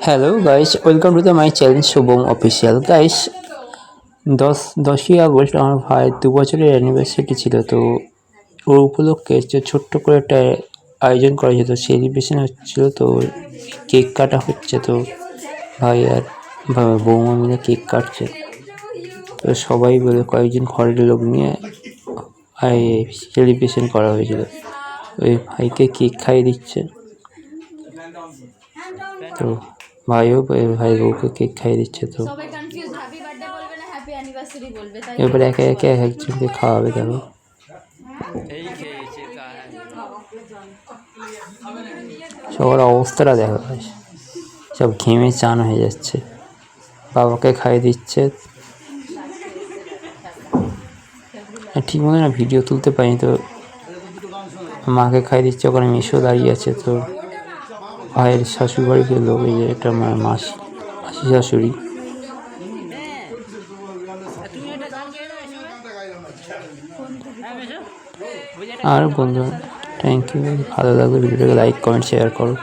Hello guys, welcome to the my channel Shubham official. Guys, 10ই August আমার ভাইয়ের 2 বছরের অ্যানিভার্সারি ছিল। তো ওর উপলক্ষে ছোট্ট করে একটা আয়োজন করা যেত, সেলিব্রেশন হচ্ছিল। তো কেক কাটা হচ্ছে। তো ভাই আর বৌমা মিলে কেক কাটছে। তো সবাই বলে কয়েকজন ঘরের লোক নিয়ে সেলিব্রেশন করা হয়েছিল। ওই ভাইকে কেক খাইয়ে দিচ্ছে। তো ভাই বউকে কেক খাইয়ে দিচ্ছে। তো এবার একে একে এক একজনকে খাওয়াবে। দেখো সবার অবস্থাটা দেখো, সব ঘেমে চান হয়ে যাচ্ছে। বাবাকে খাইয়ে দিচ্ছে। ঠিক মতো না ভিডিও তুলতে পারিনি। তো মাকে খাইয়ে দিচ্ছে, ওখানে মেশো দাঁড়িয়ে আছে। তো ভাইয়ের শাশুড়ি বাড়িতে লোক, এই যে একটা মাসি শাশুড়ি। আর বন্ধু, থ্যাংক ইউ। ভালো লাগলে ভিডিওটাকে লাইক কমেন্ট শেয়ার করো।